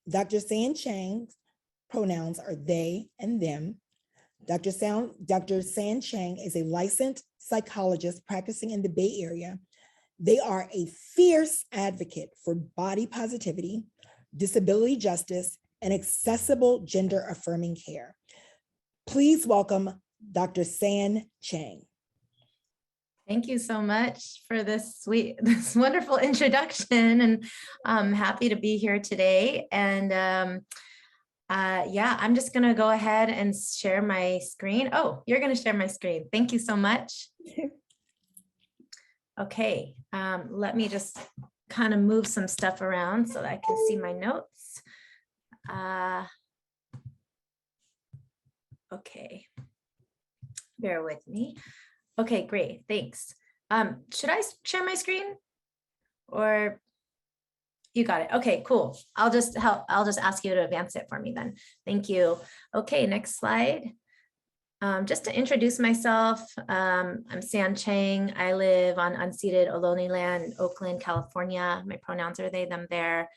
Dr. San Chang's pronouns are they and them. Dr. San Chang is a licensed psychologist practicing in the Bay Area. They are a fierce advocate for body positivity, disability justice, and accessible gender affirming care. Please welcome Dr. San Chang. Thank you so much for this wonderful introduction, and I'm happy to be here today. And yeah, I'm just gonna go ahead and share my screen. Oh, you're gonna share my screen. Thank you so much. Okay, let me just kind of move some stuff around so that I can see my notes. Okay, bear with me. Okay, great, thanks. Should I share my screen or you got it? Okay, cool. I'll just ask you to advance it for me then. Thank you. Okay, next slide. Just to introduce myself, I'm San Chang. I live on unceded Ohlone land in Oakland, California. My pronouns are they, them, their.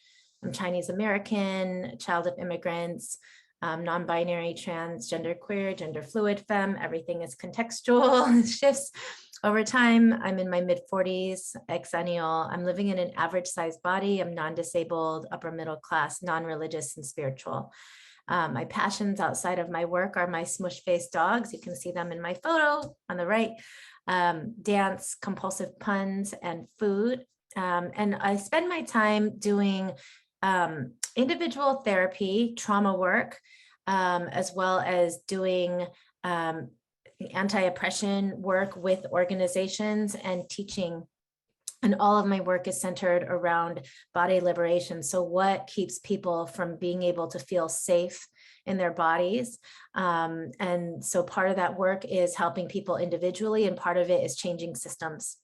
I'm Chinese American, child of immigrants, non-binary, transgender, queer, gender fluid, femme. Everything is contextual. It shifts over time. I'm in my mid-40s, exennial. I'm living in an average sized body. I'm non-disabled, upper middle class, non-religious, and spiritual. My passions outside of my work are my smush-faced dogs. You can see them in my photo on the right. Dance, compulsive puns, and food. And I spend my time doing individual therapy, trauma work, as well as doing anti-oppression work with organizations and teaching. And all of my work is centered around body liberation. So what keeps people from being able to feel safe in their bodies? And so part of that work is helping people individually, and part of it is changing systems.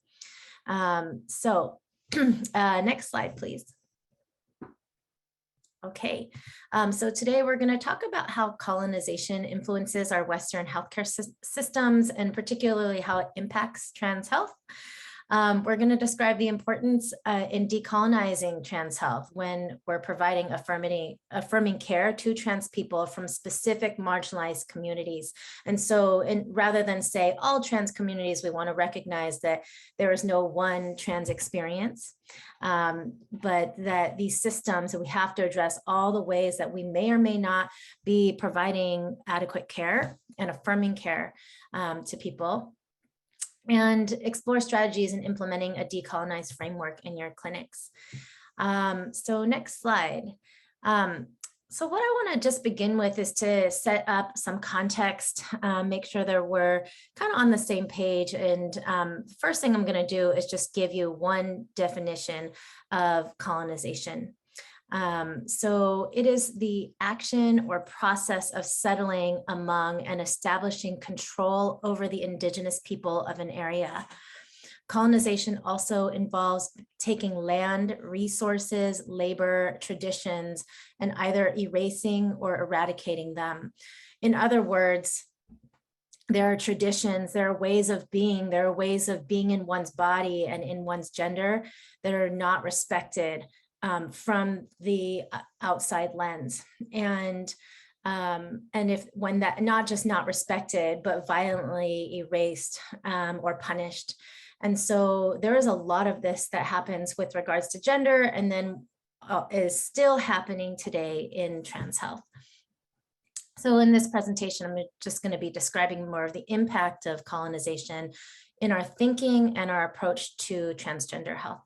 So next slide, please. Okay, so today we're going to talk about how colonization influences our Western healthcare systems, and particularly how it impacts trans health. We're going to describe the importance in decolonizing trans health when we're providing affirming care to trans people from specific marginalized communities. And so rather than say all trans communities, we want to recognize that there is no one trans experience, but that these systems, that we have to address all the ways that we may or may not be providing adequate care and affirming care to people, and explore strategies in implementing a decolonized framework in your clinics. So next slide. So what I want to just begin with is to set up some context, make sure that we're kind of on the same page. And first thing I'm going to do is just give you one definition of colonization. So it is the action or process of settling among and establishing control over the indigenous people of an area. Colonization also involves taking land, resources, labor, traditions, and either erasing or eradicating them. In other words, there are traditions, there are ways of being in one's body and in one's gender that are not respected from the outside lens. And if when that not just not respected, but violently erased or punished. And so there is a lot of this that happens with regards to gender, and then is still happening today in trans health. So in this presentation, I'm just going to be describing more of the impact of colonization in our thinking and our approach to transgender health.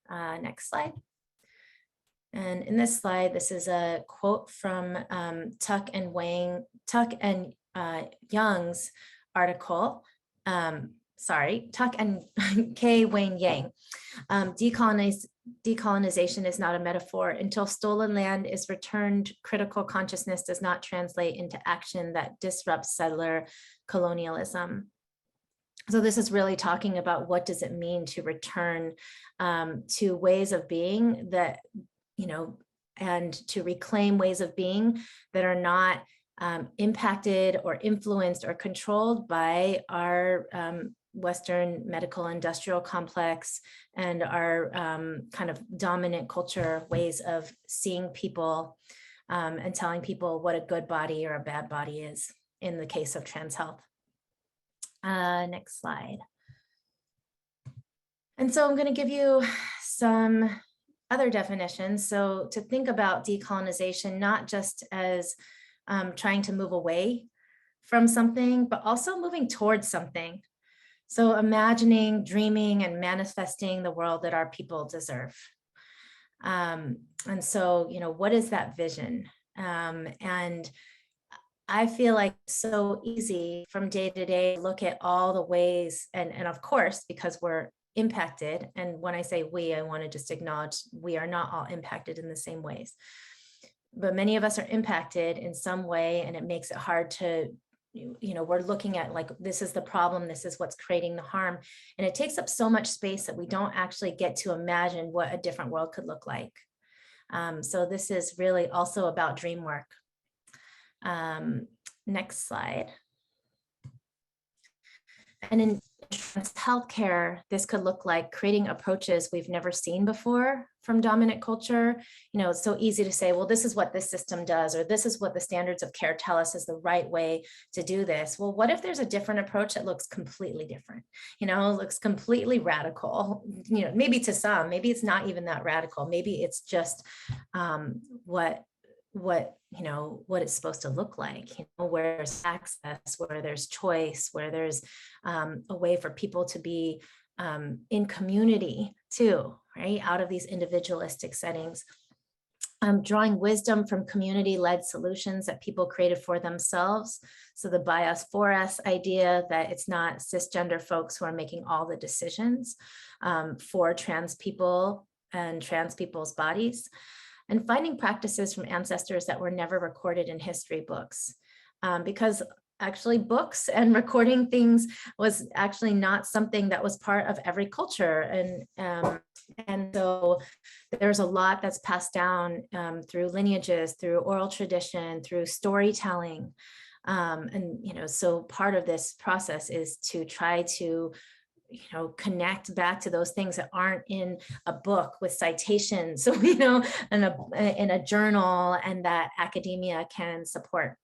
Next slide. And in this slide, this is a quote from Tuck and Young's article. Tuck and K. Wayne Yang. Decolonization is not a metaphor. Until stolen land is returned, critical consciousness does not translate into action that disrupts settler colonialism. So this is really talking about what does it mean to return to ways of being that, and to reclaim ways of being that are not impacted or influenced or controlled by our Western medical industrial complex and our kind of dominant culture ways of seeing people and telling people what a good body or a bad body is in the case of trans health. Next slide. And so I'm going to give you some other definitions. So to think about decolonization, not just as trying to move away from something, but also moving towards something. So imagining, dreaming, and manifesting the world that our people deserve. And so, you know, what is that vision? And I feel like it's so easy from day to day, look at all the ways, and of course, because we're impacted. And when I say we, I want to just acknowledge we are not all impacted in the same ways. But many of us are impacted in some way, and it makes it hard to, you know, we're looking at like, this is the problem, this is what's creating the harm. And it takes up so much space that we don't actually get to imagine what a different world could look like. So this is really also about dream work. Next slide. And in trans healthcare, this could look like creating approaches we've never seen before from dominant culture. You know, it's so easy to say, well, this is what this system does, or this is what the standards of care tell us is the right way to do this. Well, what if there's a different approach that looks completely different? You know, looks completely radical, you know, maybe to some, maybe it's not even that radical. Maybe it's just what you know, what it's supposed to look like, you know, where there's access, where there's choice, where there's a way for people to be in community too, right? Out of these individualistic settings. Drawing wisdom from community-led solutions that people created for themselves. So the by us, for us idea that it's not cisgender folks who are making all the decisions for trans people and trans people's bodies. And finding practices from ancestors that were never recorded in history books. Because actually books and recording things was actually not something that was part of every culture. And so there's a lot that's passed down through lineages, through oral tradition, through storytelling. And, you know, so part of this process is to try to, you know, connect back to those things that aren't in a book with citations, so, you know, in a journal, and that academia can support.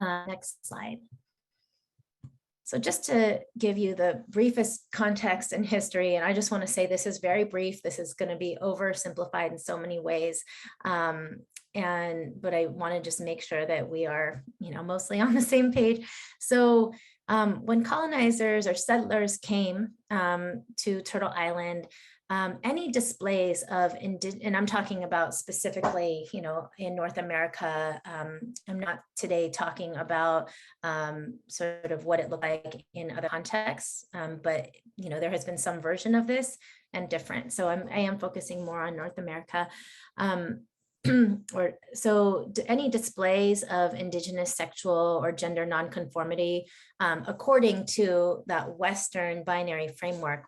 Next slide. So just to give you the briefest context and history, and I just want to say this is very brief. This is going to be oversimplified in so many ways. But I want to just make sure that we are, you know, mostly on the same page. So when colonizers or settlers came to Turtle Island, any displays of, and I'm talking about specifically, you know, in North America, I'm not today talking about sort of what it looked like in other contexts, but, you know, there has been some version of this and different. So I am focusing more on North America. So any displays of indigenous sexual or gender nonconformity, according to that Western binary framework,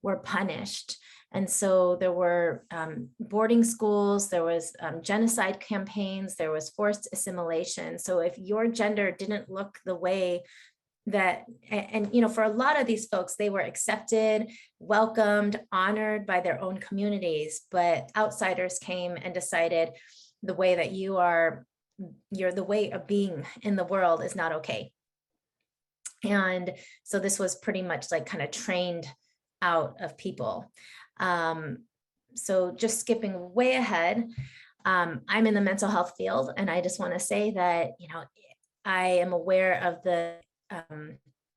were punished. And so there were boarding schools, there was genocide campaigns, there was forced assimilation. So if your gender didn't look the way that, and you know, for a lot of these folks, they were accepted, welcomed, honored by their own communities, but outsiders came and decided the way that you're the way of being in the world is not okay. And so this was pretty much like kind of trained out of people. So just skipping way ahead, I'm in the mental health field, and I just want to say that, you know, I am aware of the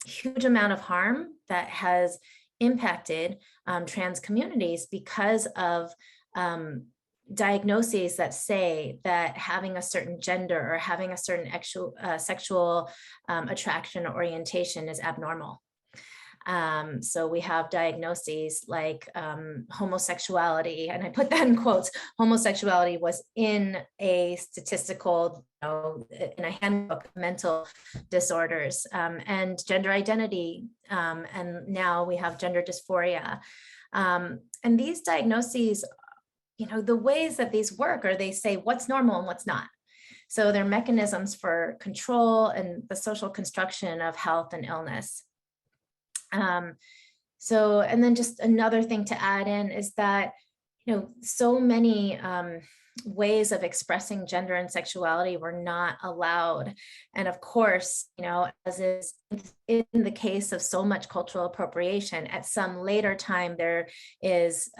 huge amount of harm that has impacted trans communities because of diagnoses that say that having a certain gender or having a certain sexual attraction or orientation is abnormal. So we have diagnoses like homosexuality, and I put that in quotes. Homosexuality was in a statistical, you know, in a handbook of mental disorders, and gender identity, and now we have gender dysphoria. And these diagnoses, you know, the ways that these work are they say what's normal and what's not. So they're mechanisms for control and the social construction of health and illness. So, and then just another thing to add in is that, so many ways of expressing gender and sexuality were not allowed. And of course, as is in the case of so much cultural appropriation, at some later time, there is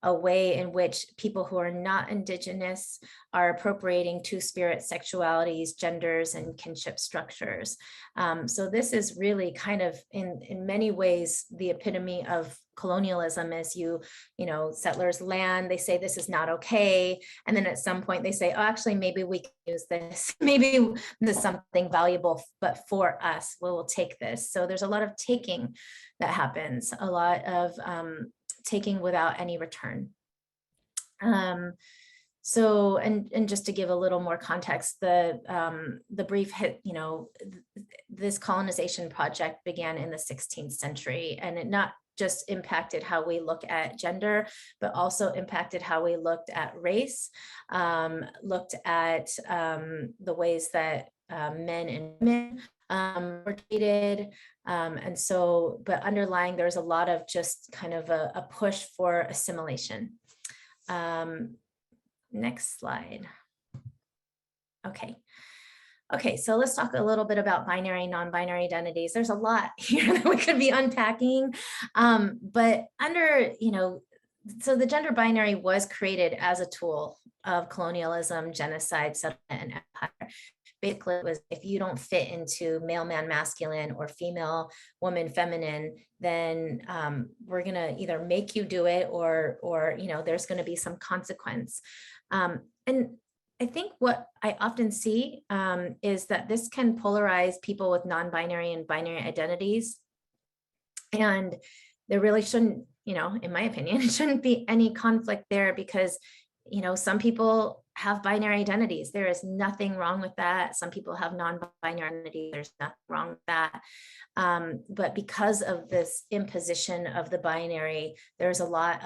a way in which people who are not Indigenous are appropriating two-spirit sexualities, genders, and kinship structures. So this is really kind of, in many ways, the epitome of colonialism. As settlers land, they say this is not okay. And then at some point they say, oh, actually, maybe we can use this. Maybe this is something valuable, but for us, we will take this. So there's a lot of taking that happens, a lot of taking without any return. So, and just to give a little more context, the brief hit, this colonization project began in the 16th century, and it not just impacted how we look at gender, but also impacted how we looked at race, looked at the ways that men and women were treated. And so, but underlying, there's a lot of just kind of a push for assimilation. Next slide. Okay, so let's talk a little bit about binary, non-binary identities. There's a lot here that we could be unpacking, but so the gender binary was created as a tool of colonialism, genocide, settlement, and empire. Basically, it was, if you don't fit into male, man, masculine, or female, woman, feminine, then we're gonna either make you do it, or there's gonna be some consequence. And I think what I often see is that this can polarize people with non-binary and binary identities. And there really shouldn't, in my opinion, it shouldn't be any conflict there, because, some people have binary identities. There is nothing wrong with that. Some people have non-binary identities. There's nothing wrong with that. But because of this imposition of the binary, there's a lot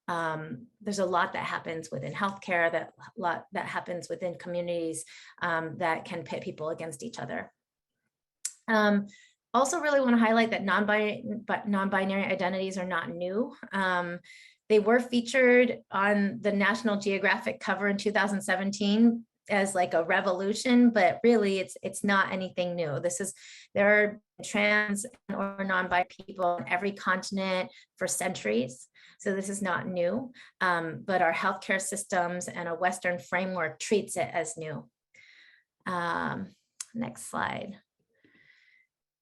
that happens within healthcare, that happens within communities that can pit people against each other. Also really want to highlight that non-binary identities are not new. They were featured on the National Geographic cover in 2017 as like a revolution, but really it's not anything new. There are trans or non-binary people on every continent for centuries. So this is not new, but our healthcare systems and a Western framework treats it as new. Next slide.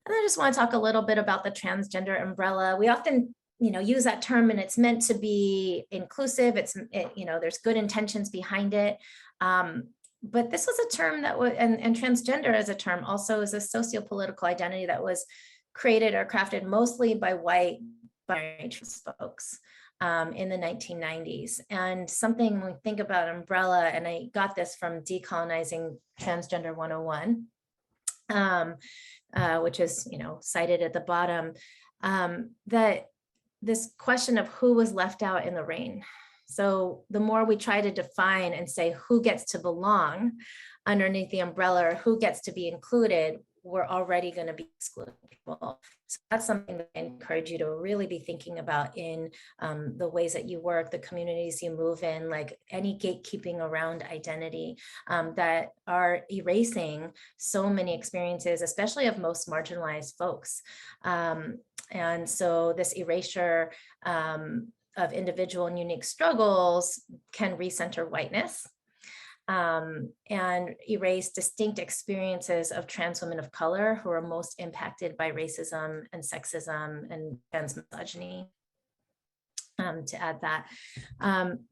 And I just want to talk a little bit about the transgender umbrella. We often use that term, and it's meant to be inclusive. There's good intentions behind it. But this was a term that was, and transgender as a term also is a socio-political identity that was created or crafted mostly by white binary trans folks in the 1990s. And something when we think about umbrella, and I got this from Decolonizing Transgender 101, which is cited at the bottom, that this question of who was left out in the rain. So the more we try to define and say who gets to belong underneath the umbrella, or who gets to be included, we're already going to be excluding people. So that's something that I encourage you to really be thinking about in the ways that you work, the communities you move in, like any gatekeeping around identity that are erasing so many experiences, especially of most marginalized folks. And so this erasure of individual and unique struggles can recenter whiteness and erase distinct experiences of trans women of color who are most impacted by racism and sexism and trans misogyny. To add that,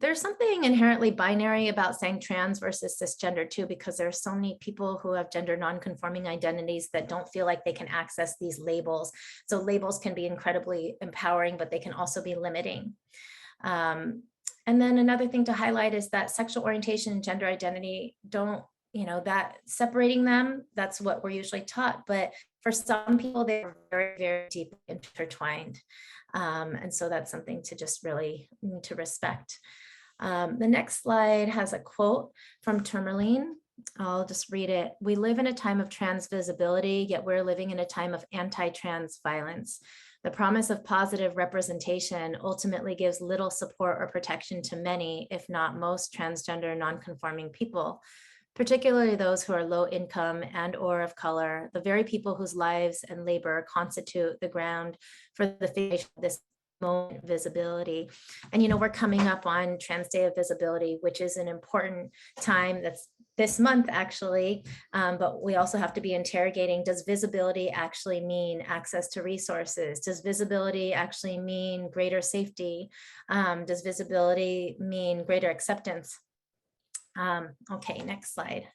there's something inherently binary about saying trans versus cisgender too, because there are so many people who have gender non-conforming identities that don't feel like they can access these labels. So labels can be incredibly empowering, but they can also be limiting. And then another thing to highlight is that sexual orientation and gender identity don't, that separating them, that's what we're usually taught. But for some people, they're very, very deeply intertwined. And so that's something to just really need to respect. The next slide has a quote from Tourmaline I'll just read it. We live in a time of trans visibility, yet we're living in a time of anti-trans violence. The promise of positive representation ultimately gives little support or protection to many, if not most, transgender non-conforming people, particularly those who are low income and or of color, the very people whose lives and labor constitute the ground for the foundation of this moment visibility. And, we're coming up on Trans Day of Visibility, which is an important time that's this month actually, but we also have to be interrogating, does visibility actually mean access to resources? Does visibility actually mean greater safety? Does visibility mean greater acceptance? Okay, next slide.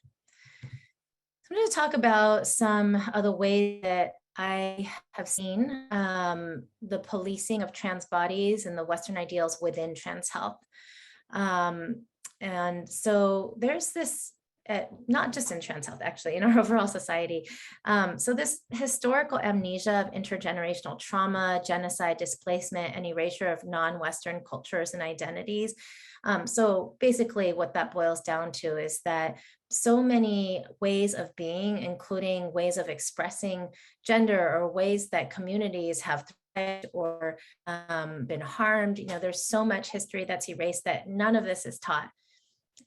I'm going to talk about some of the ways that I have seen the policing of trans bodies and the Western ideals within trans health. And so there's this, not just in trans health, actually, in our overall society. So this historical amnesia of intergenerational trauma, genocide, displacement, and erasure of non-Western cultures and identities. So basically what that boils down to is that so many ways of being, including ways of expressing gender or ways that communities have thrived or been harmed, there's so much history that's erased that none of this is taught.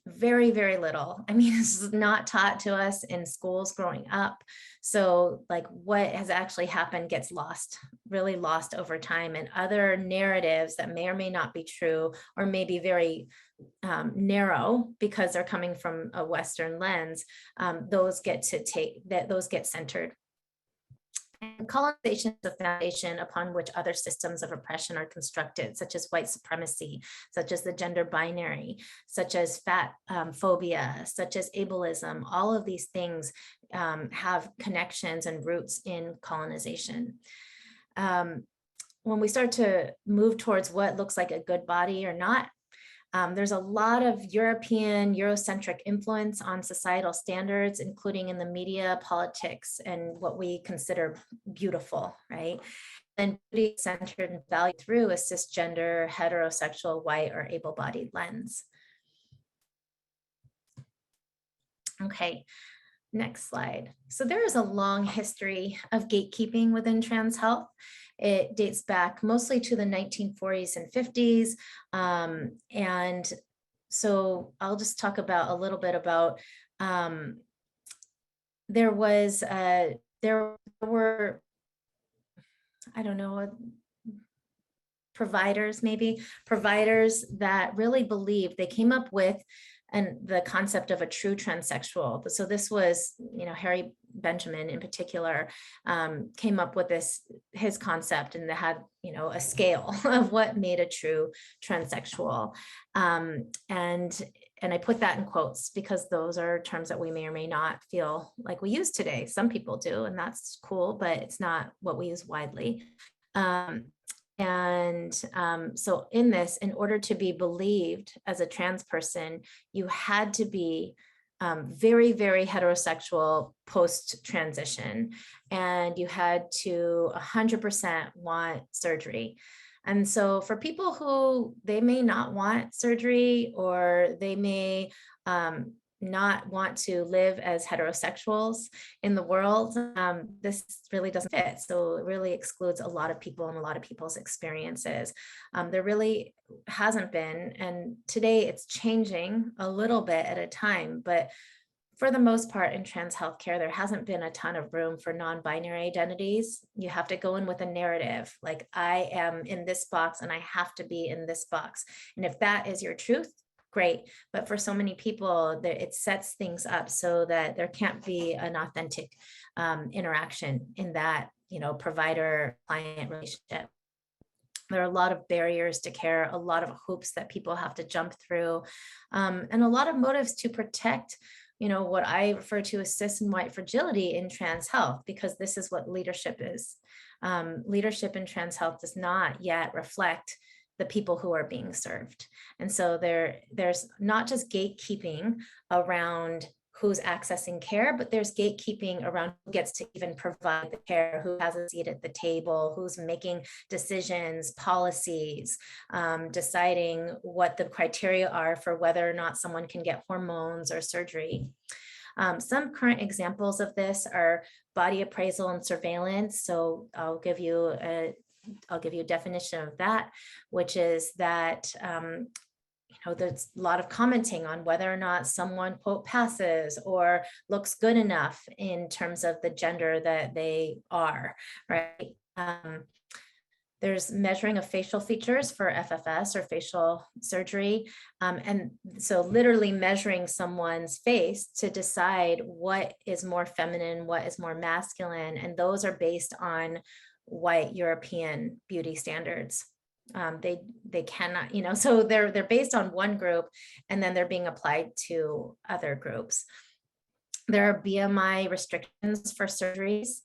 Very, very little. I mean, this is not taught to us in schools growing up. So like what has actually happened gets lost, really lost over time, and other narratives that may or may not be true or may be very narrow because they're coming from a Western lens, those get centered. And colonization is the foundation upon which other systems of oppression are constructed, such as white supremacy, such as the gender binary, such as fat phobia, such as ableism. All of these things have connections and roots in colonization. When we start to move towards what looks like a good body or not, there's a lot of European, Eurocentric influence on societal standards, including in the media, politics, and what we consider beautiful, right? And beauty centered and valued through a cisgender, heterosexual, white, or able-bodied lens. Okay, next slide. So there is a long history of gatekeeping within trans health. It dates back mostly to the 1940s and 50s. And so I'll just talk about a little bit about, there were, I don't know, providers that really believed, they came up with the concept of a true transsexual. So this was, Harry Benjamin in particular came up with his concept, and they had, a scale of what made a true transsexual. And I put that in quotes because those are terms that we may or may not feel like we use today. Some people do, and that's cool, but it's not what we use widely. So in this, in order to be believed as a trans person, you had to be very, very heterosexual post-transition, and you had to 100% want surgery. And so for people who they may not want surgery, or they may not want to live as heterosexuals in the world, this really doesn't fit. So it really excludes a lot of people and a lot of people's experiences. There really hasn't been, and today it's changing a little bit at a time, but for the most part in trans healthcare, there hasn't been a ton of room for non-binary identities. You have to go in with a narrative, like I am in this box and I have to be in this box. And if that is your truth, great. But for so many people, it sets things up so that there can't be an authentic interaction in that, provider-client relationship. There are a lot of barriers to care, a lot of hoops that people have to jump through, and a lot of motives to protect, what I refer to as cis and white fragility in trans health, because this is what leadership is. Leadership in trans health does not yet reflect the people who are being served. And so there's not just gatekeeping around who's accessing care, but there's gatekeeping around who gets to even provide the care, who has a seat at the table, who's making decisions, policies, deciding what the criteria are for whether or not someone can get hormones or surgery. Some current examples of this are body appraisal and surveillance. So I'll give you a definition of that, which is that there's a lot of commenting on whether or not someone, quote, passes or looks good enough in terms of the gender that they are, right? There's measuring of facial features for FFS or facial surgery. And so literally measuring someone's face to decide what is more feminine, what is more masculine. And those are based on white European beauty standards. They cannot, so they're based on one group and then they're being applied to other groups. There are BMI restrictions for surgeries.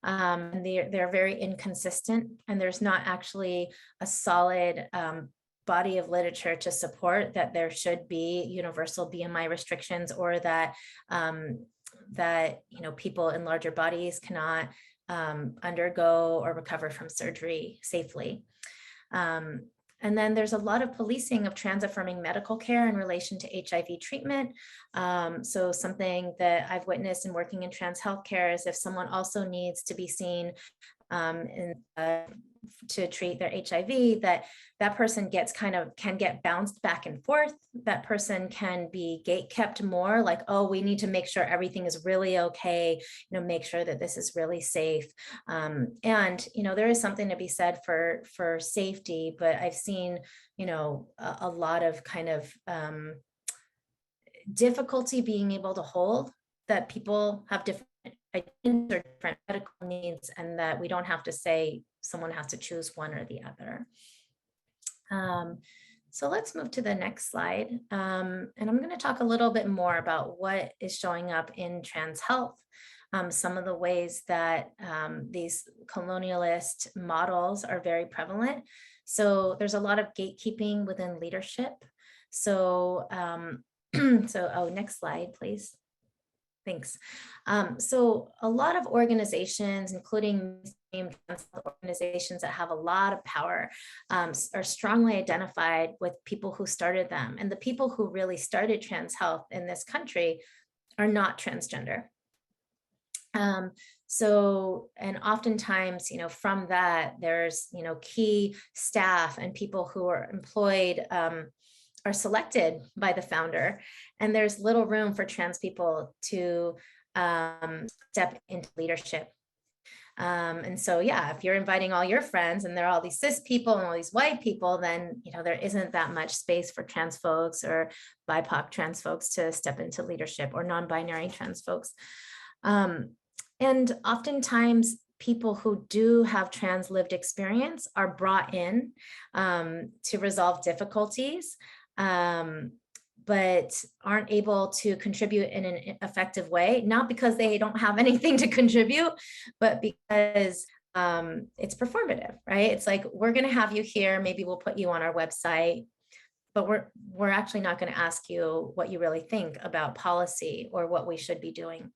They're very inconsistent, and there's not actually a solid body of literature to support that there should be universal BMI restrictions, or that people in larger bodies cannot undergo or recover from surgery safely. And then there's a lot of policing of trans-affirming medical care in relation to HIV treatment. So something that I've witnessed in working in trans healthcare is if someone also needs to be seen to treat their HIV, that person can get bounced back and forth. That person can be gate kept more, like, oh, we need to make sure everything is really okay, make sure that this is really safe. And there is something to be said for safety, but I've seen a lot of kind of difficulty being able to hold that people have different identities or different medical needs, and that we don't have to say someone has to choose one or the other. So let's move to the next slide. And I'm going to talk a little bit more about what is showing up in trans health, some of the ways that these colonialist models are very prevalent. So there's a lot of gatekeeping within leadership. So, next slide, please. Thanks. So a lot of organizations, including organizations that have a lot of power, are strongly identified with people who started them. And the people who really started trans health in this country are not transgender. And oftentimes, from that, there's, key staff and people who are employed are selected by the founder, and there's little room for trans people to step into leadership. And so, yeah, if you're inviting all your friends and there are all these cis people and all these white people, then, there isn't that much space for trans folks or BIPOC trans folks to step into leadership, or non-binary trans folks. And oftentimes, people who do have trans lived experience are brought in to resolve difficulties, but aren't able to contribute in an effective way, not because they don't have anything to contribute, but because it's performative, right? It's like, we're going to have you here, maybe we'll put you on our website, but we're actually not going to ask you what you really think about policy or what we should be doing.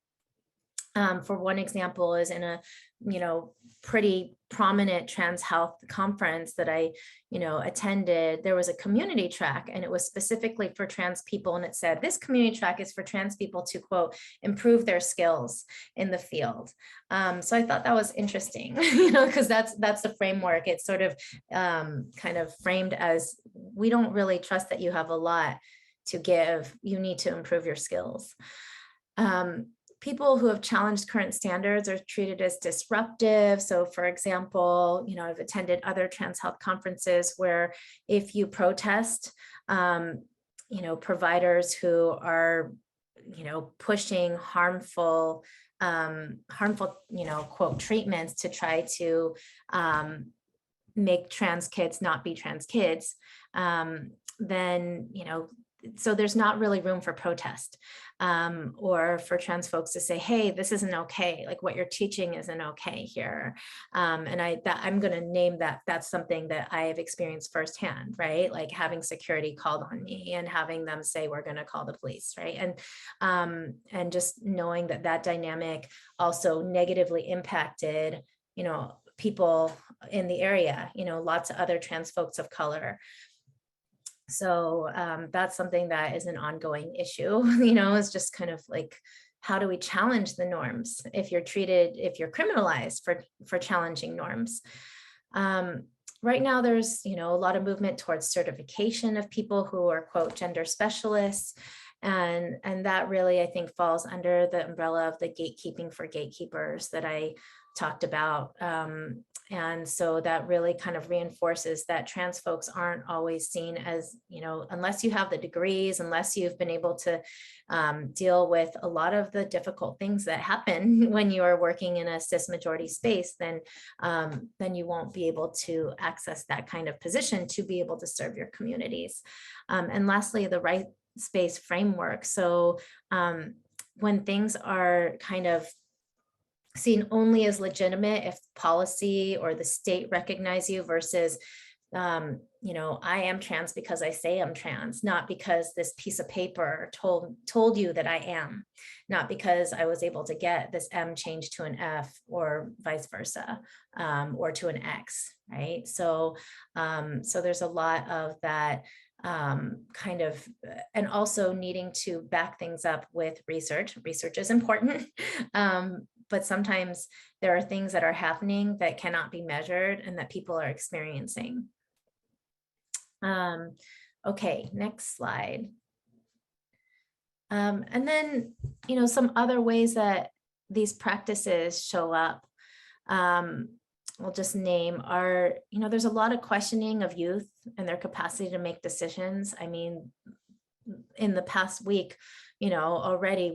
For one example is in a, pretty prominent trans health conference that I, attended, there was a community track, and it was specifically for trans people. And it said, this community track is for trans people to, quote, improve their skills in the field. So I thought that was interesting, because that's the framework. It's sort of kind of framed as, we don't really trust that you have a lot to give. You need to improve your skills. People who have challenged current standards are treated as disruptive. So for example, I've attended other trans health conferences where if you protest, providers who are, pushing harmful, quote, treatments to try to make trans kids not be trans kids, then, so there's not really room for protest, or for trans folks to say, hey, this isn't okay. Like, what you're teaching isn't okay here. And I'm going to name that. That's something that I have experienced firsthand, right? Like having security called on me and having them say, we're going to call the police, right? And just knowing that dynamic also negatively impacted, people in the area, lots of other trans folks of color. So that's something that is an ongoing issue, it's just kind of like how do we challenge the norms if you're criminalized for challenging norms? Right now, there's, a lot of movement towards certification of people who are, quote, gender specialists. And that really, I think, falls under the umbrella of the gatekeeping for gatekeepers that I talked about. And so that really kind of reinforces that trans folks aren't always seen as, unless you have the degrees, unless you've been able to deal with a lot of the difficult things that happen when you are working in a cis majority space, then you won't be able to access that kind of position to be able to serve your communities. And lastly, the right space framework. So when things are kind of seen only as legitimate if policy or the state recognize you versus, I am trans because I say I'm trans, not because this piece of paper told you that I am, not because I was able to get this M changed to an F or vice versa, or to an X, right? So there's a lot of that kind of, and also needing to back things up with research. Research is important. But sometimes there are things that are happening that cannot be measured and that people are experiencing. Okay, next slide. And then, some other ways that these practices show up, we'll just name are, there's a lot of questioning of youth and their capacity to make decisions. I mean, in the past week, already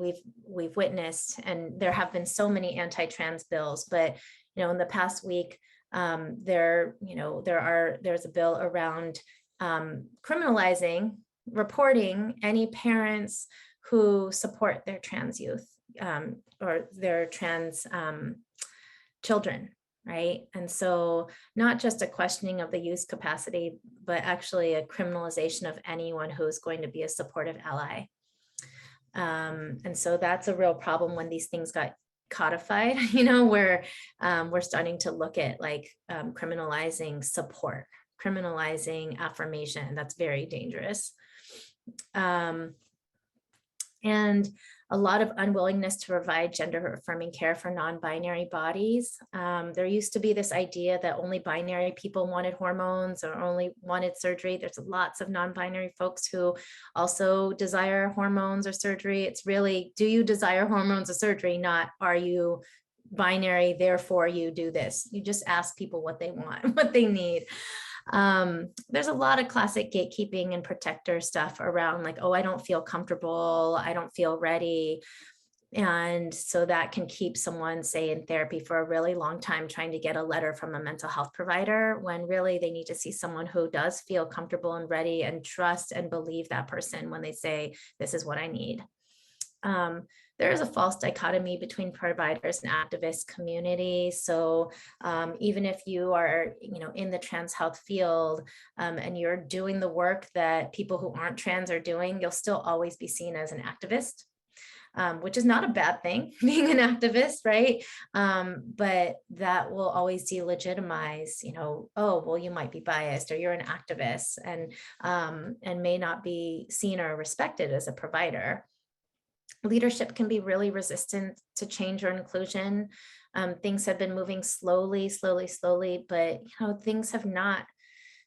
we've witnessed, and there have been so many anti-trans bills, but, in the past week, there's a bill around criminalizing reporting any parents who support their trans youth or their trans children, right? And so not just a questioning of the youth's capacity, but actually a criminalization of anyone who is going to be a supportive ally. And so that's a real problem when these things got codified, where we're starting to look at like criminalizing support, criminalizing affirmation. That's very dangerous. And a lot of unwillingness to provide gender affirming care for non-binary bodies. There used to be this idea that only binary people wanted hormones or only wanted surgery. There's lots of non-binary folks who also desire hormones or surgery. It's really, do you desire hormones or surgery? Not, are you binary, therefore you do this. You just ask people what they want, what they need. There's a lot of classic gatekeeping and protector stuff around like, oh, I don't feel comfortable, I don't feel ready. And so that can keep someone, say, in therapy for a really long time trying to get a letter from a mental health provider, when really they need to see someone who does feel comfortable and ready and trust and believe that person when they say, this is what I need. There is a false dichotomy between providers and activist communities. So even if you are, in the trans health field and you're doing the work that people who aren't trans are doing, you'll still always be seen as an activist, which is not a bad thing, being an activist, right? But that will always delegitimize, oh, well, you might be biased or you're an activist, and may not be seen or respected as a provider. Leadership can be really resistant to change or inclusion. Things have been moving slowly, but things have not,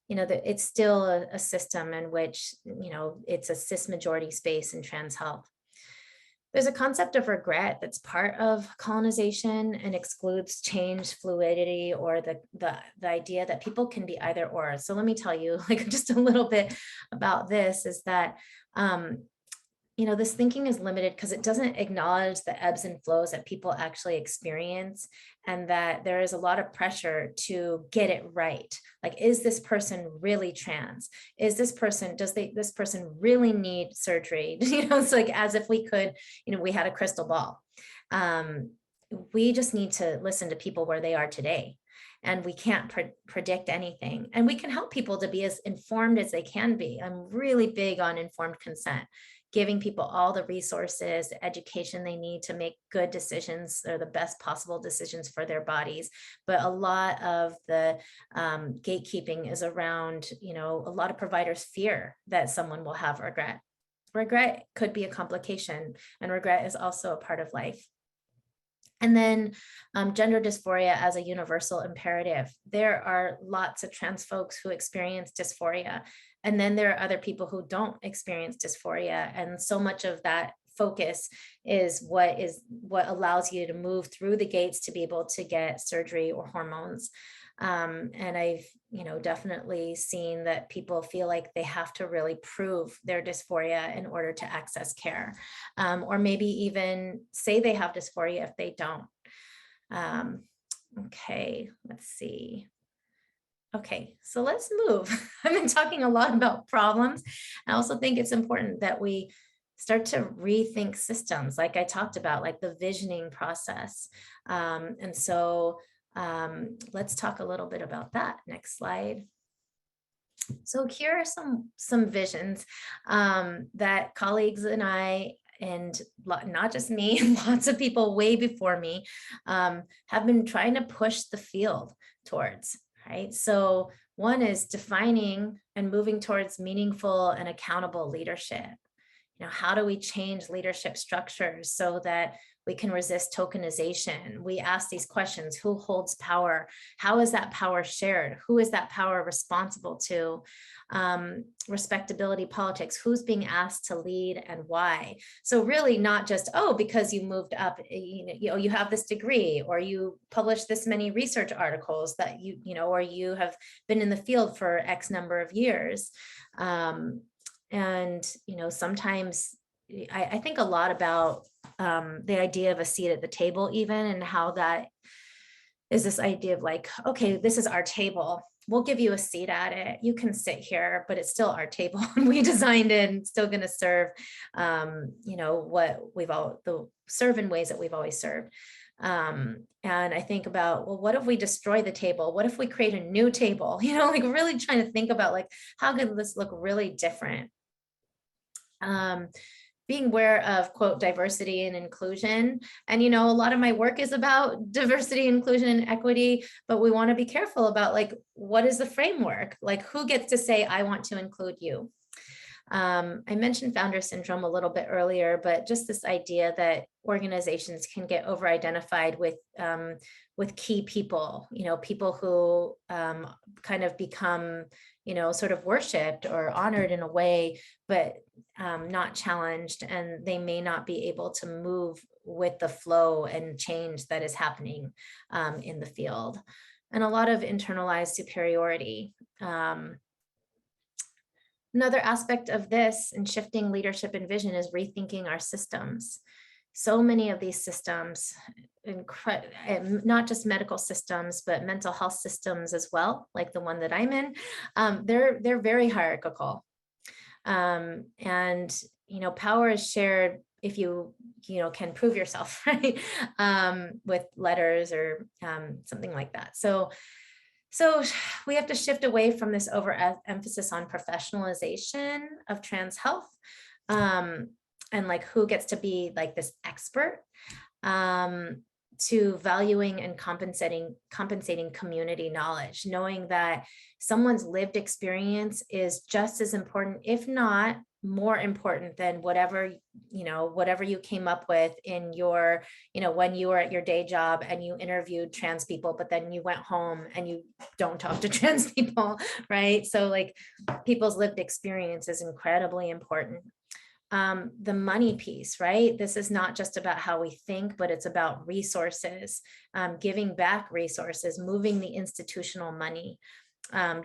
it's still a system in which, it's a cis majority space in trans health. There's a concept of regret that's part of colonization and excludes change, fluidity, or the idea that people can be either or. So let me tell you like just a little bit about this is that, this thinking is limited because it doesn't acknowledge the ebbs and flows that people actually experience, and that there is a lot of pressure to get it right. Like, is this person really trans? Is this person, this person really need surgery? It's like as if we could, we had a crystal ball. We just need to listen to people where they are today. And we can't predict anything. And we can help people to be as informed as they can be. I'm really big on informed consent, giving people all the resources, the education they need to make good decisions or the best possible decisions for their bodies. But a lot of the gatekeeping is around, a lot of providers fear that someone will have regret. regret could be a complication, and regret is also a part of life. And then gender dysphoria as a universal imperative. There are lots of trans folks who experience dysphoria. And then there are other people who don't experience dysphoria. And so much of that focus is what allows you to move through the gates to be able to get surgery or hormones. And I've, definitely seen that people feel like they have to really prove their dysphoria in order to access care, or maybe even say they have dysphoria if they don't. Okay, let's see. Okay, so let's move. I've been talking a lot about problems. I also think it's important that we start to rethink systems, like I talked about, like the visioning process. And so let's talk a little bit about that. Next slide. So here are some visions that colleagues and I, and not just me, lots of people way before me, have been trying to push the field towards, right? So one is defining and moving towards meaningful and accountable leadership. How do we change leadership structures so that we can resist tokenization? We ask these questions: who holds power? How is that power shared? Who is that power responsible to? Respectability politics: who's being asked to lead and why? So really not just, oh, because you moved up, you have this degree, or you published this many research articles that or you have been in the field for X number of years. And, sometimes I think a lot about the idea of a seat at the table even, and how that is this idea of like, okay, this is our table. We'll give you a seat at it. You can sit here, but it's still our table. And we designed it, and it's still going to serve, what serve in ways that we've always served. And I think about, well, what if we destroy the table? What if we create a new table? Like really trying to think about like, how could this look really different? Being aware of, quote, diversity and inclusion. And, a lot of my work is about diversity, inclusion, and equity, but we want to be careful about like, what is the framework? Like, who gets to say, I want to include you? I mentioned founder syndrome a little bit earlier, but just this idea that organizations can get over-identified with key people, people who kind of become, sort of worshipped or honored in a way, but not challenged, and they may not be able to move with the flow and change that is happening in the field. And a lot of internalized superiority. Another aspect of this and shifting leadership and vision is rethinking our systems. So many of these systems, not just medical systems, but mental health systems as well, like the one that I'm in, they're very hierarchical. And, power is shared if you can prove yourself, right? With letters or something like that. So we have to shift away from this overemphasis on professionalization of trans health, and like who gets to be like this expert, to valuing and compensating community knowledge, knowing that someone's lived experience is just as important, if not more important, than whatever you came up with in your, when you were at your day job and you interviewed trans people, but then you went home and you don't talk to trans people, right? So like people's lived experience is incredibly important. The money piece, right? This is not just about how we think, but it's about resources, giving back resources, moving the institutional money.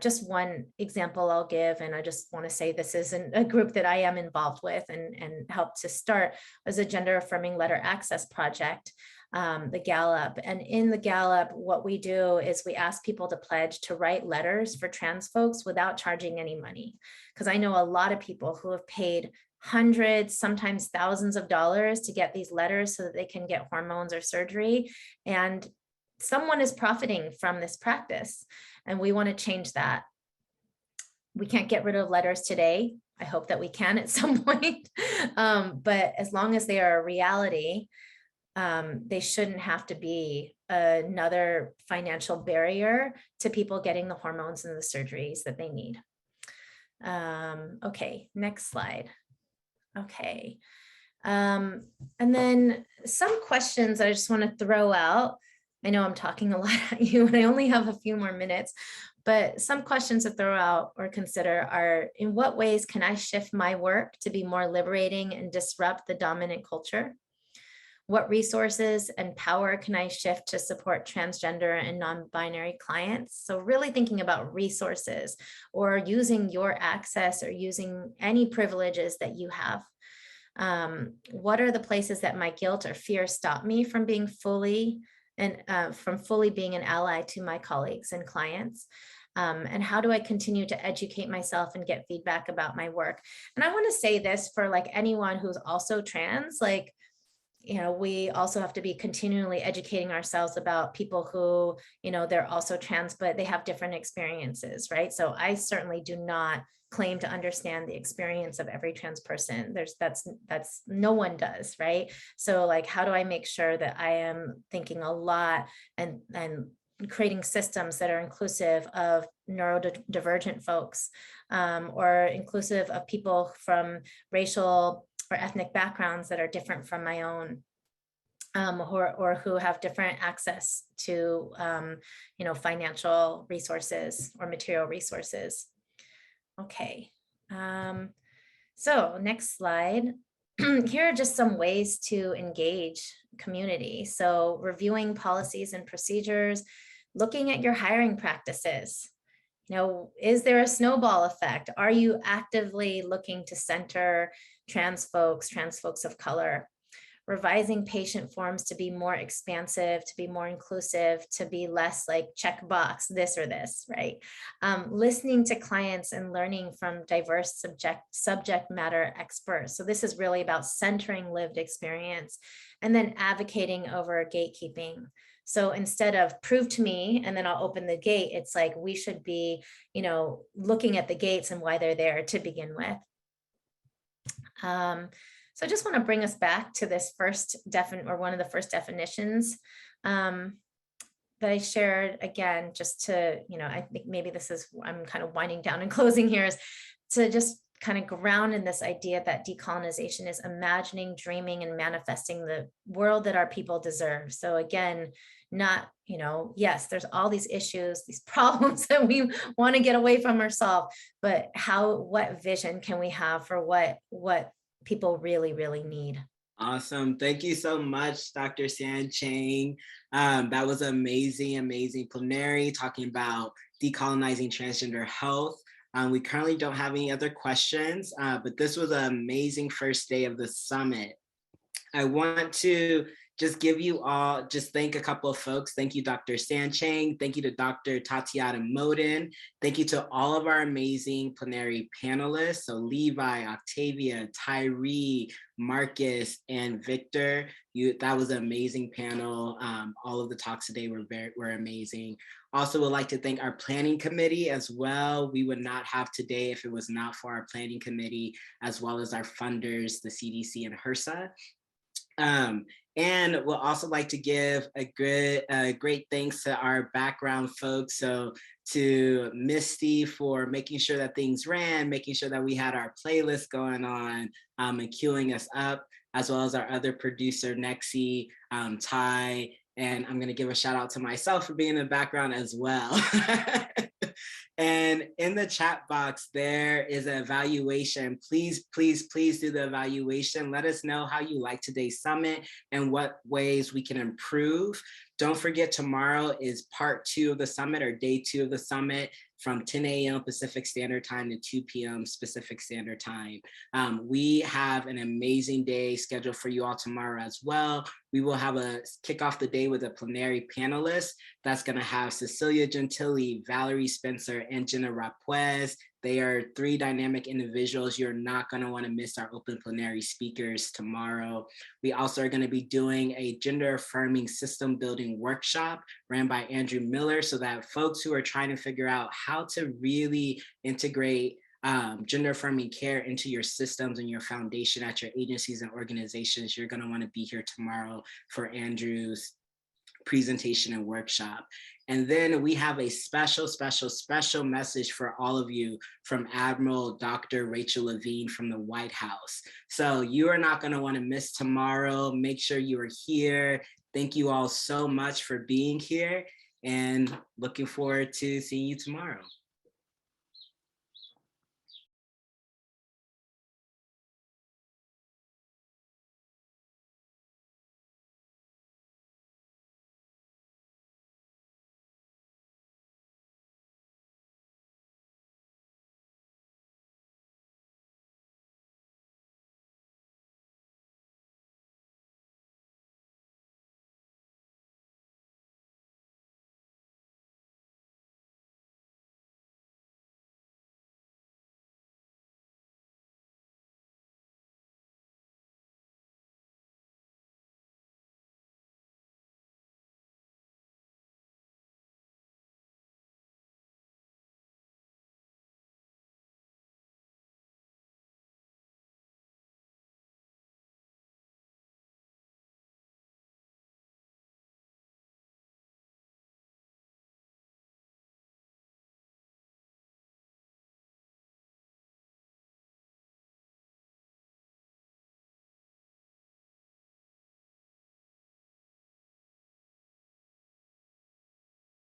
Just one example I'll give, and I just want to say this is a group that I am involved with and helped to start, as a gender affirming letter access project, the Gallup. And in the Gallup, what we do is we ask people to pledge to write letters for trans folks without charging any money. Because I know a lot of people who have paid hundreds, sometimes thousands of dollars to get these letters so that they can get hormones or surgery. And someone is profiting from this practice. And we want to change that. We can't get rid of letters today. I hope that we can at some point. But as long as they are a reality, they shouldn't have to be another financial barrier to people getting the hormones and the surgeries that they need. Okay, next slide. Okay. And then some questions I just want to throw out. I know I'm talking a lot at you and I only have a few more minutes, but some questions to throw out or consider are, in what ways can I shift my work to be more liberating and disrupt the dominant culture? What resources and power can I shift to support transgender and non-binary clients? So really thinking about resources or using your access or using any privileges that you have. What are the places that my guilt or fear stop me from being fully from fully being an ally to my colleagues and clients? And how do I continue to educate myself and get feedback about my work? And I want to say this for like anyone who's also trans, like, we also have to be continually educating ourselves about people who, they're also trans, but they have different experiences, right? So I certainly do not claim to understand the experience of every trans person. That's no one does, right? So like, how do I make sure that I am thinking a lot and creating systems that are inclusive of neurodivergent folks, or inclusive of people from racial or ethnic backgrounds that are different from my own, or who have different access to, financial resources or material resources. Okay. So next slide. Here are just some ways to engage community. So reviewing policies and procedures, looking at your hiring practices. Is there a snowball effect? Are you actively looking to center trans folks of color? Revising patient forms to be more expansive, to be more inclusive, to be less like checkbox this or this, right? Listening to clients and learning from diverse subject matter experts. So this is really about centering lived experience, and then advocating over gatekeeping. So instead of prove to me and then I'll open the gate, it's like we should be, looking at the gates and why they're there to begin with. So I just want to bring us back to this one of the first definitions that I shared again, just to, I think maybe I'm kind of winding down and closing here, is to just kind of ground in this idea that decolonization is imagining, dreaming, and manifesting the world that our people deserve. So again, not, yes, there's all these issues, these problems that we want to get away from or solve, but what vision can we have for what people really, really need? Awesome. Thank you so much, Dr. San Chang. That was amazing plenary talking about decolonizing transgender health. We currently don't have any other questions, but this was an amazing first day of the summit. I want to just thank a couple of folks. Thank you, Dr. San Chang. Thank you to Dr. Tatiana Moden. Thank you to all of our amazing plenary panelists. So Levi, Octavia, Tyree, Marcus, and Victor. That was an amazing panel. All of the talks today were amazing. Also would like to thank our planning committee as well. We would not have today if it was not for our planning committee, as well as our funders, the CDC and HRSA. And we'll also like to give a great thanks to our background folks. So to Misty for making sure that things ran, making sure that we had our playlist going on, and queuing us up, as well as our other producer, Nexi, Ty, and I'm gonna give a shout out to myself for being in the background as well. And in the chat box, there is an evaluation. Please do the evaluation. Let us know how you like today's summit and what ways we can improve. Don't forget, tomorrow is part 2 of the summit, or day 2 of the summit, from 10 a.m. Pacific Standard Time to 2 p.m. Pacific Standard Time. We have an amazing day scheduled for you all tomorrow as well. We will have kick off the day with a plenary panelist that's going to have Cecilia Gentili, Valerie Spencer, and Jenna Rapuez. They are 3 dynamic individuals. You're not going to want to miss our open plenary speakers tomorrow. We also are going to be doing a gender affirming system building workshop ran by Andrew Miller, so that folks who are trying to figure out how to really integrate gender affirming care into your systems and your foundation at your agencies and organizations, you're going to want to be here tomorrow for Andrew's presentation and workshop. And then we have a special message for all of you from Admiral Dr. Rachel Levine from the White House. So you are not going to want to miss tomorrow. Make sure you are here. Thank you all so much for being here, and looking forward to seeing you tomorrow.